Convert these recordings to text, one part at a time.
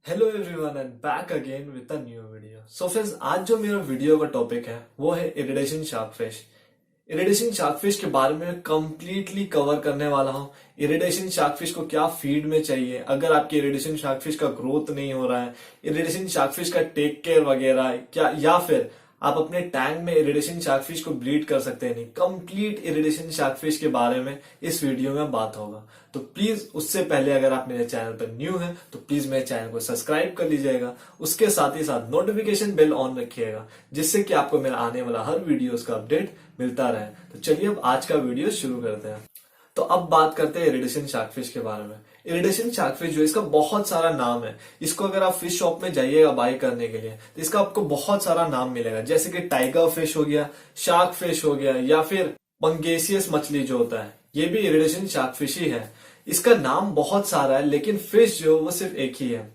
Hello everyone and back again with a new video. So friends, आज जो मेरा video का टॉपिक है वो है irradiation shark fish. Irradiation shark fish के बारे में कंप्लीटली कवर करने वाला हूँ। इरिडेशन शार्क फिश को क्या फीड में चाहिए, अगर आपकी इरिडेशन शार्क फिश का ग्रोथ नहीं हो रहा है, इरिडेशन शार्क फिश का टेक केयर वगैरह क्या, या फिर आप अपने टैंक में इरिडेशन शार्क फिश को ब्रीड कर सकते हैं नहीं, कंप्लीट इरिडेशन शार्क फिश के बारे में इस वीडियो में बात होगा। तो प्लीज उससे पहले अगर आप मेरे चैनल पर न्यू हैं तो प्लीज मेरे चैनल को सब्सक्राइब कर लीजिएगा। उसके साथ ही साथ नोटिफिकेशन बेल ऑन रखिएगा, जिससे कि आपको मेरा आने वाला हर वीडियोस का अपडेट मिलता रहे। तो चलिए अब आज का वीडियो शुरू करते हैं। तो अब बात करते हैं इरिडेशन शार्क फिश के बारे में। इरिडेशन शार्क फिश जो इसका बहुत सारा नाम है। इसको अगर आप फिश शॉप में जाइएगा बाय करने के लिए तो इसका आपको बहुत सारा नाम मिलेगा, जैसे कि टाइगर फिश हो गया, शार्क फिश हो गया, या फिर पंगेसियस मछली जो होता है, ये भी इरिडेशन शार्क फिश ही है। इसका नाम बहुत सारा है लेकिन फिश जो वो सिर्फ एक ही है।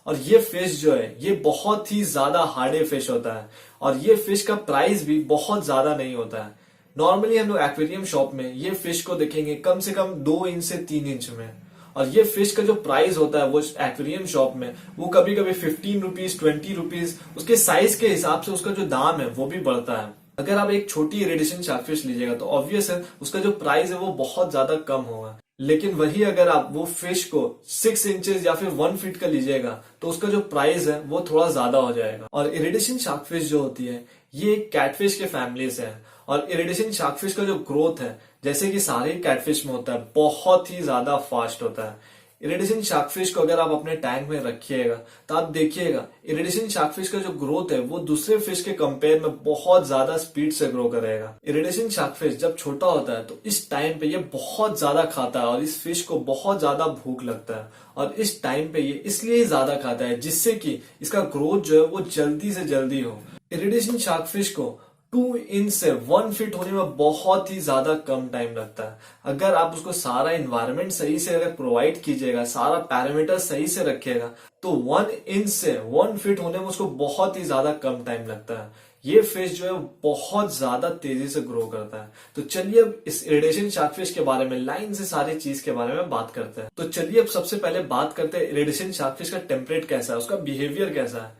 और ये फिश जो है ये बहुत ही ज्यादा हार्डे फिश होता है, और ये फिश का प्राइस भी बहुत ज्यादा नहीं होता है। नॉर्मली हम लोग एक्वेरियम शॉप में ये फिश को देखेंगे कम से कम 2 इंच से 3 इंच में, और ये फिश का जो प्राइस होता है वो एक्वेरियम शॉप में वो कभी कभी 15 रुपीज, 20 रुपीज, उसके साइज के हिसाब से उसका जो दाम है वो भी बढ़ता है। अगर आप एक छोटी इरिडेशन शार्क फिश लीजिएगा तो ऑब्वियस है उसका जो प्राइस है वो बहुत ज्यादा कम होगा। लेकिन वही अगर आप वो फिश को 6 इंचेस या फिर 1 फीट का लीजिएगा तो उसका जो प्राइस है वो थोड़ा ज्यादा हो जाएगा। और इरिडेशन शार्क फिश जो होती है ये कैटफिश के फैमिली से है, और इरिडेशन शार्क फिश का जो ग्रोथ है जैसे कि सारे कैटफिश में होता है बहुत ही ज्यादा फास्ट होता है। इरिडेशन शार्क फिश को अगर आप अपने टैंक में रखिएगा तो आप देखिएगा इरिडेशन शार्क फिश का जो ग्रोथ है वो दूसरे फिश के कंपेयर में बहुत ज्यादा स्पीड से ग्रो करेगा। इरिडेशन शार्क फिश जब छोटा होता है तो इस टाइम पे ये बहुत ज्यादा खाता है और इस फिश को बहुत ज्यादा भूख लगता है, और इस टाइम पे ये इसलिए ज्यादा खाता है जिससे कि इसका ग्रोथ जो है वो जल्दी से जल्दी हो। इरिडेशन शार्क फिश को 2 इंच से 1 फीट होने में बहुत ही ज्यादा कम टाइम लगता है। अगर आप उसको सारा इन्वायरमेंट सही से अगर प्रोवाइड कीजिएगा, सारा पैरामीटर सही से रखिएगा, तो 1 इंच से 1 फीट होने में उसको बहुत ही ज्यादा कम टाइम लगता है। ये फिश जो है बहुत ज्यादा तेजी से ग्रो करता है। तो चलिए अब इस इरिडेशन शार्क फिश के बारे में लाइन से सारी चीज के बारे में बात करते हैं। तो चलिए अब सबसे पहले बात करते हैं इरिडेशन शार्क फिश का टेम्परेट कैसा है, उसका बिहेवियर कैसा है।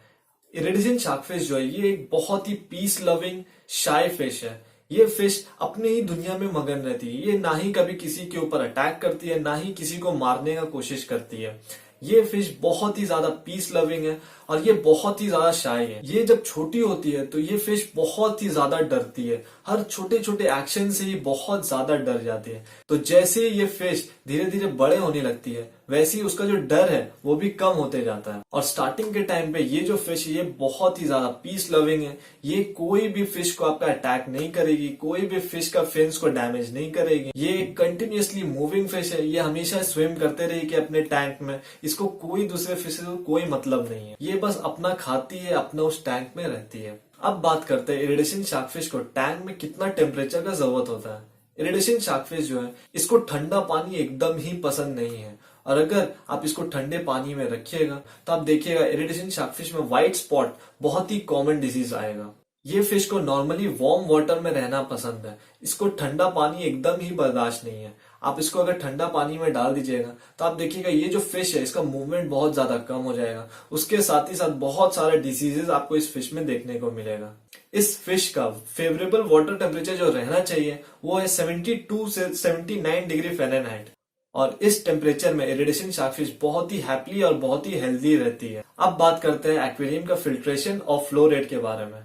इरिडेशन शार्क फिश जो है ये एक बहुत ही पीस लविंग शाय फिश है। ये फिश अपने ही दुनिया में मगन रहती है। ये ना ही कभी किसी के ऊपर अटैक करती है, ना ही किसी को मारने का कोशिश करती है। ये फिश बहुत ही ज्यादा पीस लविंग है और ये बहुत ही ज्यादा शाय है। ये जब छोटी होती है तो ये फिश बहुत ही ज्यादा डरती है, हर छोटे छोटे एक्शन से ही बहुत ज्यादा डर जाती है। तो जैसे ही ये फिश धीरे धीरे बड़े होने लगती है वैसे ही उसका जो डर है वो भी कम होते जाता है। और स्टार्टिंग के टाइम पे ये जो फिश है ये बहुत ही ज्यादा पीस लविंग है। ये कोई भी फिश को आपका अटैक नहीं करेगी, कोई भी फिश का फिन्स को डैमेज नहीं करेगी। ये कंटिन्यूअसली मूविंग फिश है, ये हमेशा स्विम करते रहेगी अपने टैंक में। इसको कोई दूसरे फिश से कोई मतलब नहीं है, ये बस अपना खाती है, अपना उस टैंक में रहती है। अब बात करते हैं इरिडेशन शार्क फिश को टैंक में कितना टेम्परेचर का जरूरत होता है। इरिडेशन शार्क फिश जो है इसको ठंडा पानी एकदम ही पसंद नहीं है, और अगर आप इसको ठंडे पानी में रखिएगा तो आप देखिएगा इरिडेशन शार्क फिश में व्हाइट स्पॉट बहुत ही कॉमन डिजीज आएगा। ये फिश को नॉर्मली वार्म वाटर में रहना पसंद है, इसको ठंडा पानी एकदम ही बर्दाश्त नहीं है। आप इसको अगर ठंडा पानी में डाल दीजिएगा तो आप देखिएगा ये जो फिश है इसका मूवमेंट बहुत ज्यादा कम हो जाएगा। उसके साथ ही साथ बहुत सारे डिसीजेस आपको इस फिश में देखने को मिलेगा। इस फिश का फेवरेबल वाटर टेम्परेचर जो रहना चाहिए वो है 72 से 79 डिग्री फ़ारेनहाइट, और इस टेम्परेचर में इरिडेशन शार्क फिश बहुत ही हैप्पीली और बहुत ही हेल्दी रहती है। अब बात करते हैं एक्वेरियम का फिल्ट्रेशन और फ्लो रेट के बारे में।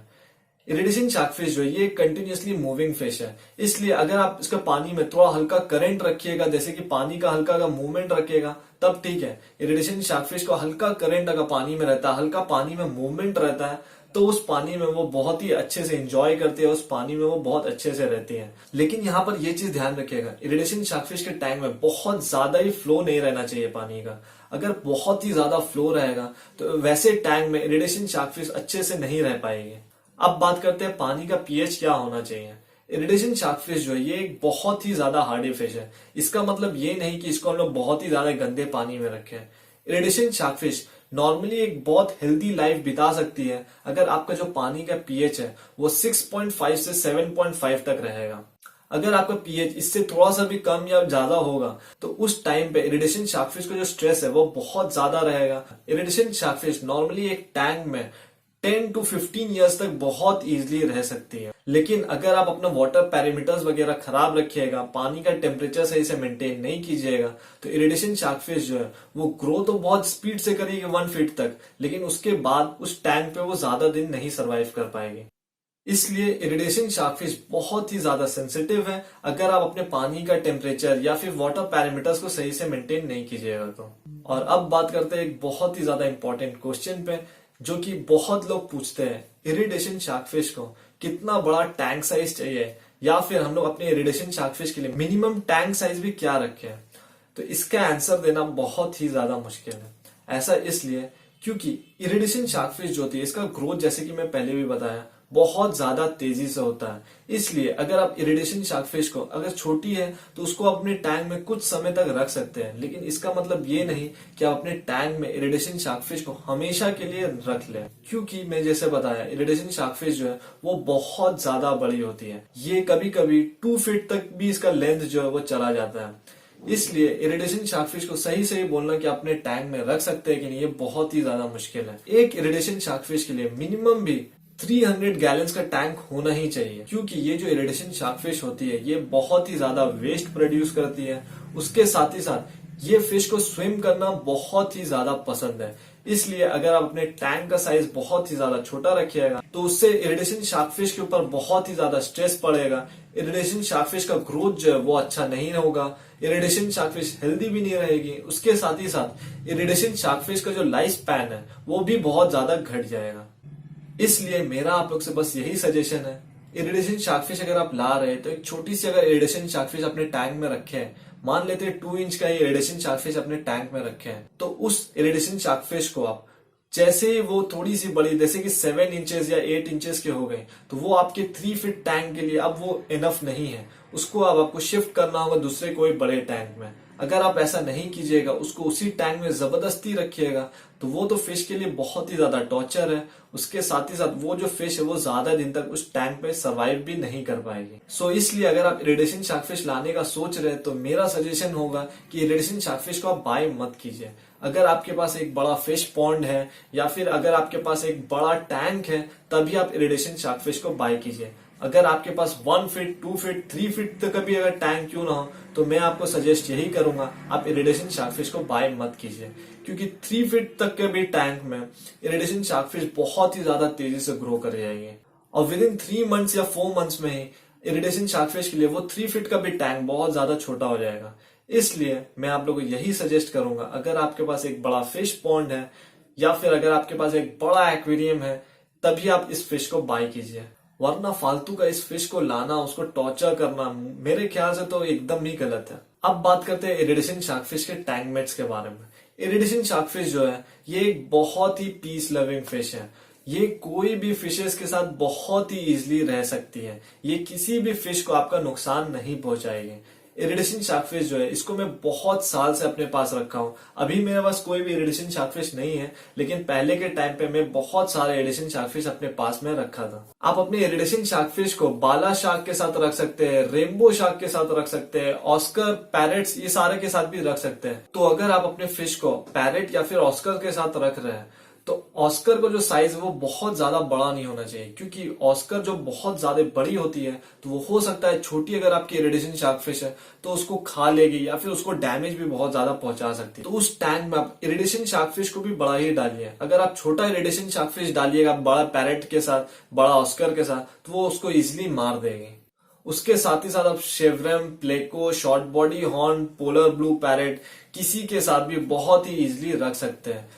इरिडेशन शार्क फिश जो है ये कंटिन्यूअसली मूविंग फिश है, इसलिए अगर आप इसका पानी में थोड़ा हल्का करंट रखिएगा, जैसे कि पानी का हल्का का मूवमेंट रखिएगा तब ठीक है। इरिडेशन शार्क फिश को हल्का करंट अगर पानी में रहता है, हल्का पानी में मूवमेंट रहता है, तो उस पानी में वो बहुत ही अच्छे से एंजॉय करती है, उस पानी में वो बहुत अच्छे से रहती है। लेकिन यहाँ पर ये चीज ध्यान रखिएगा, इरिडेशन शार्क फिश के टैंक में बहुत ज्यादा ही फ्लो नहीं रहना चाहिए पानी का। अगर बहुत ही ज्यादा फ्लो रहेगा तो वैसे टैंक में इरिडेशन शार्क फिश अच्छे से नहीं रह पाएगी। अब बात करते हैं पानी का पीएच क्या होना चाहिए। इरिडेशन शार्क फिश जो है ये एक बहुत ही ज्यादा हार्डी फिश है। इसका मतलब ये नहीं कि इसको हम लोग बहुत ही ज्यादा गंदे पानी में रखें। इरिडेशन शार्क फिश नॉर्मली एक बहुत हेल्दी लाइफ बिता सकती है अगर आपका जो पानी का पीएच है वो 6.5 से 7.5 तक रहेगा। अगर आपका पीएच इससे थोड़ा सा भी कम या ज्यादा होगा तो उस टाइम पे इरिडेशन शार्कफिश का जो स्ट्रेस है वो बहुत ज्यादा रहेगा। इरिडेशन शार्कफिश नॉर्मली एक टैंक में 10 to 15 ईयर्स तक बहुत इजीली रह सकती है। लेकिन अगर आप अपना वाटर पैरामीटर्स वगैरह खराब रखिएगा, पानी का टेम्परेचर सही से मेंटेन नहीं कीजिएगा, तो इरिडेशन शार्कफिश जो है वो ग्रो तो बहुत स्पीड से करेगी 1 फीट तक, लेकिन उसके बाद उस टैंक पे वो ज्यादा दिन नहीं सरवाइव कर पाएगी। इसलिए इरिडेशन शार्कफिश बहुत ही ज्यादा सेंसिटिव है अगर आप अपने पानी का टेम्परेचर या फिर वाटर पैरामीटर्स को सही से मेंटेन नहीं कीजिएगा तो। और अब बात करते हैं एक बहुत ही ज्यादा इंपॉर्टेंट क्वेश्चन पे, जो कि बहुत लोग पूछते हैं, इरिडेशन शार्कफिश को कितना बड़ा टैंक साइज चाहिए, या फिर हम लोग अपने इरिडेशन शार्कफिश के लिए मिनिमम टैंक साइज भी क्या रखें। तो इसका आंसर देना बहुत ही ज्यादा मुश्किल है। ऐसा इसलिए क्योंकि इरिडेशन शार्कफिश जो होती है इसका ग्रोथ, जैसे कि मैं पहले भी बताया, बहुत ज्यादा तेजी से होता है। इसलिए अगर आप इरिडेशन शार्कफिश को, अगर छोटी है तो उसको अपने टैंक में कुछ समय तक रख सकते हैं, लेकिन इसका मतलब ये नहीं कि आप अपने टैंक में इरिडेशन शार्कफिश को हमेशा के लिए रख लें। क्योंकि मैं जैसे बताया, इरिडेशन शार्कफिश जो है वो बहुत ज्यादा बड़ी होती है। ये कभी कभी 2 फीट तक भी इसका लेंथ जो है वो चला जाता है। इसलिए इरिडेशन शार्कफिश को सही सही बोलना कि अपने टैंक में रख सकते हैं कि नहीं, ये बहुत ही ज्यादा मुश्किल है। एक इरिडेशन शार्कफिश के लिए मिनिमम भी 300 गैलन्स का टैंक होना ही चाहिए, क्योंकि ये जो इरिडेशन शार्कफिश होती है ये बहुत ही ज्यादा वेस्ट प्रोड्यूस करती है। उसके साथ ही साथ ये फिश को स्विम करना बहुत ही ज्यादा पसंद है। इसलिए अगर आप अपने टैंक का साइज बहुत ही ज्यादा छोटा रखिएगा तो उससे इरिडेशन शार्कफिश के ऊपर बहुत ही ज्यादा स्ट्रेस पड़ेगा। इरिडेशन शार्कफिश का ग्रोथ जो है वो अच्छा नहीं होगा, इरिडेशन शार्कफिश हेल्दी भी नहीं रहेगी। उसके साथ ही साथ इरिडेशन शार्कफिश का जो लाइफ स्पैन है वो भी बहुत ज्यादा घट जाएगा। इसलिए मेरा आप लोग से बस यही सजेशन है, इरिडेशन शार्कफिश अगर आप ला रहे हैं तो एक छोटी सी अगर इरिडेशन शार्कफिश अपने टैंक में रखे हैं, मान लेते हैं 2 इंच का ही इरिडेशन शार्कफिश अपने टैंक में रखे हैं, तो उस इरिडेशन शार्कफिश को आप जैसे ही वो थोड़ी सी बड़ी, जैसे कि 7 इंचेस या 8 इंचेस के हो गए, तो वो आपके 3 फीट टैंक के लिए अब वो इनफ नहीं है। उसको अब आपको शिफ्ट करना होगा दूसरे कोई बड़े टैंक में। अगर आप ऐसा नहीं कीजिएगा, उसको उसी टैंक में जबरदस्ती रखिएगा, तो वो तो फिश के लिए बहुत ही ज्यादा टॉर्चर है। उसके साथ ही साथ वो जो फिश है वो ज्यादा दिन तक उस टैंक पे सरवाइव भी नहीं कर पाएगी। सो इसलिए अगर आप इरिडेशन शार्कफिश लाने का सोच रहे हैं तो मेरा सजेशन होगा कि इरिडेशन शार्कफिश को आप बाय मत कीजिए। अगर आपके पास एक बड़ा फिश पॉन्ड है या फिर अगर आपके पास एक बड़ा टैंक है, तभी आप इरिडेशन शार्कफिश को बाय कीजिए। अगर आपके पास 1 फीट, 2 फीट, 3 फीट तक भी अगर टैंक क्यों ना हो, तो मैं आपको सजेस्ट यही करूंगा, आप इरिडेशन शार्कफिश को बाय मत कीजिए। क्योंकि 3 फीट तक के भी टैंक में इरिडेशन शार्कफिश बहुत ही ज्यादा तेजी से ग्रो कर जाएगी और विद इन 3 मंथ्स या 4 मंथ्स में ही इरिडेशन शार्कफिश के लिए वो 3 फीट का भी टैंक बहुत ज्यादा छोटा हो जाएगा। इसलिए मैं आप लोगों को यही सजेस्ट करूंगा, अगर आपके पास एक बड़ा फिश पॉन्ड है या फिर अगर आपके पास एक बड़ा एक्वेरियम है, तभी आप इस फिश को बाय कीजिए। वरना फालतू का इस फिश को लाना, उसको टॉर्चर करना, मेरे ख्याल से तो एकदम ही गलत है। अब बात करते हैं इरिडेशन शार्कफिश के टैंक मेट्स के बारे में। इरिडेशन शार्कफिश जो है ये एक बहुत ही पीस लविंग फिश है। ये कोई भी फिशेस के साथ बहुत ही इजीली रह सकती है। ये किसी भी फिश को आपका नुकसान नहीं पहुंचाएगी। इरिडेशन शार्कफिश जो है इसको मैं बहुत साल से अपने पास रखा हूं। अभी मेरे पास कोई भी इरिडेशन शार्कफिश नहीं है, लेकिन पहले के टाइम पे मैं बहुत सारे इरिडेशन शार्कफिश अपने पास में रखा था। आप अपने इरिडेशन शार्कफिश को बाला शार्क के साथ रख सकते हैं, रेनबो शार्क के साथ रख सकते हैं, ऑस्कर, पैरेट्स, ये सारे के साथ भी रख सकते हैं। तो अगर आप अपने फिश को पैरेट या फिर ऑस्कर के साथ रख रहे हैं तो ऑस्कर को जो साइज है वो बहुत ज्यादा बड़ा नहीं होना चाहिए, क्योंकि ऑस्कर जो बहुत ज्यादा बड़ी होती है तो वो हो सकता है छोटी अगर आपकी इरिडेशन शार्कफिश है तो उसको खा लेगी या फिर उसको डैमेज भी बहुत ज्यादा पहुंचा सकती है। तो उस टैंक में आप इरिडेशन शार्कफिश को भी बड़ा ही डालिए। अगर आप छोटा इरिडेशन शार्कफिश डालिएगा बड़ा पैरेट के साथ, बड़ा ऑस्कर के साथ, तो वो उसको इजिली मार देगी। उसके साथ ही साथ आप severum, pleco, short body horn, polar blue parrot किसी के साथ भी बहुत ही इजिली रख सकते हैं।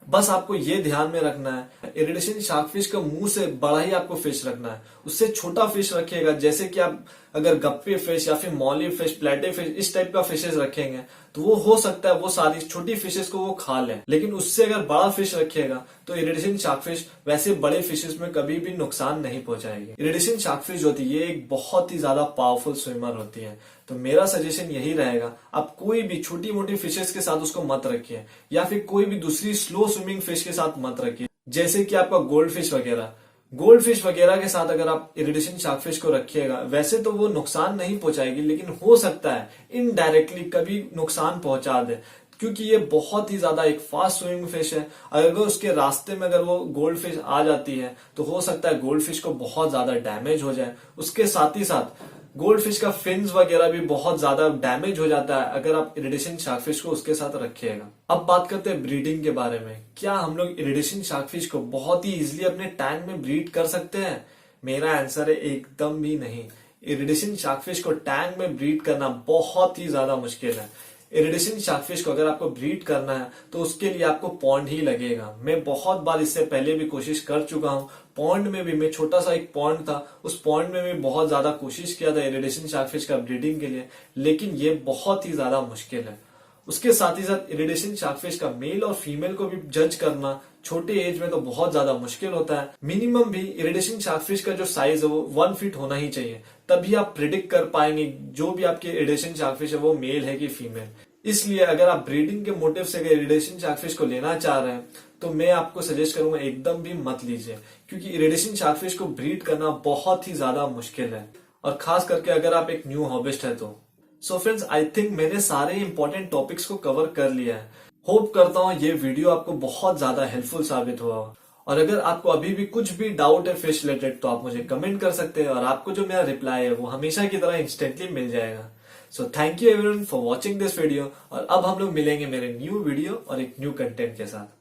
बस आपको ये ध्यान में रखना है, इरिडेशन शार्कफिश का मुंह से बड़ा ही आपको फिश रखना है, उससे छोटा फिश रखिएगा। जैसे कि आप अगर गप्पी फिश या फिर मौली फिश, प्लेटे फिश, इस टाइप का फिशेस रखेंगे तो वो हो सकता है वो सारी छोटी फिशेस को वो खा लें। लेकिन उससे अगर बड़ा फिश रखिएगा तो इरिडेशन शार्कफिश वैसे बड़े फिशेस में कभी भी नुकसान नहीं पहुंचाएगी। इरिडेशन शार्कफिश होती है ये एक बहुत ही ज्यादा पावरफुल स्विमर होती है। तो मेरा सजेशन यही रहेगा, आप कोई भी छोटी मोटी फिशेस के साथ उसको मत रखिए या फिर कोई भी दूसरी स्लो स्विमिंग फिश के साथ मत रखिए। जैसे कि आपका गोल्ड फिश वगैरह, गोल्ड फिश वगैरह के साथ अगर आप इरिडेशन शार्क फिश को रखिएगा, वैसे तो वो नुकसान नहीं पहुंचाएगी, लेकिन हो सकता है इनडायरेक्टली कभी नुकसान पहुंचा दे, क्योंकि ये बहुत ही ज्यादा एक फास्ट स्विमिंग फिश है। अगर उसके रास्ते में अगर वो गोल्ड फिश आ जाती है तो हो सकता है गोल्ड फिश को बहुत ज्यादा डैमेज हो जाए। उसके साथ ही साथ गोल्ड फिश का फिन्स वगैरह भी बहुत ज्यादा डैमेज हो जाता है अगर आप इरिडेशन शार्क फिश को उसके साथ रखिएगा। अब बात करते हैं ब्रीडिंग के बारे में। क्या हम लोग इरिडेशन शार्क फिश को बहुत ही इजीली अपने टैंक में ब्रीड कर सकते हैं? मेरा आंसर है एकदम भी नहीं। इरिडेशन शार्क फिश को टैंक में ब्रीड करना बहुत ही ज्यादा मुश्किल है। इरिडेशन शार्क फिश को अगर आपको ब्रीड करना है तो उसके लिए आपको पॉन्ड ही लगेगा। मैं बहुत बार इससे पहले भी कोशिश कर चुका हूँ। पॉन्ड में भी, मैं छोटा सा एक पॉन्ड था, उस पॉन्ड में भी बहुत ज्यादा कोशिश किया था इरिडेशन शार्क फिश का ब्रीडिंग के लिए, लेकिन ये बहुत ही ज्यादा मुश्किल है। उसके साथ ही साथ इरिडेशन शार्क फिश का मेल और फीमेल को भी जज करना छोटे एज में तो बहुत ज्यादा मुश्किल होता है। मिनिमम भी इरिडेशन शार्क फिश का जो साइज है वो 1 फीट होना ही चाहिए, तभी आप प्रिडिक्ट कर पाएंगे जो भी आपके इरिडेशन शार्क फिश है वो मेल है कि फीमेल। इसलिए अगर आप ब्रीडिंग के मोटिव से अगर इरिडेशन शार्क फिश को लेना चाह रहे हैं तो मैं आपको सजेस्ट करूंगा एकदम भी मत लीजिए, क्योंकि इरिडेशन शार्क फिश को ब्रीड करना बहुत ही ज्यादा मुश्किल है, और खास करके अगर आप एक न्यू हॉबिस्ट है तो। सो फ्रेंड्स, आई थिंक मैंने सारे इंपॉर्टेंट टॉपिक्स को कवर कर लिया है। होप करता हूँ ये वीडियो आपको बहुत ज्यादा हेल्पफुल साबित हुआ हो। और अगर आपको अभी भी कुछ भी डाउट है फिश रिलेटेड तो आप मुझे कमेंट कर सकते हैं, और आपको जो मेरा रिप्लाई है वो हमेशा की तरह इंस्टेंटली मिल जाएगा। So thank you everyone for watching this video, और अब हम लोग मिलेंगे मेरे न्यू वीडियो और एक न्यू कंटेंट के साथ।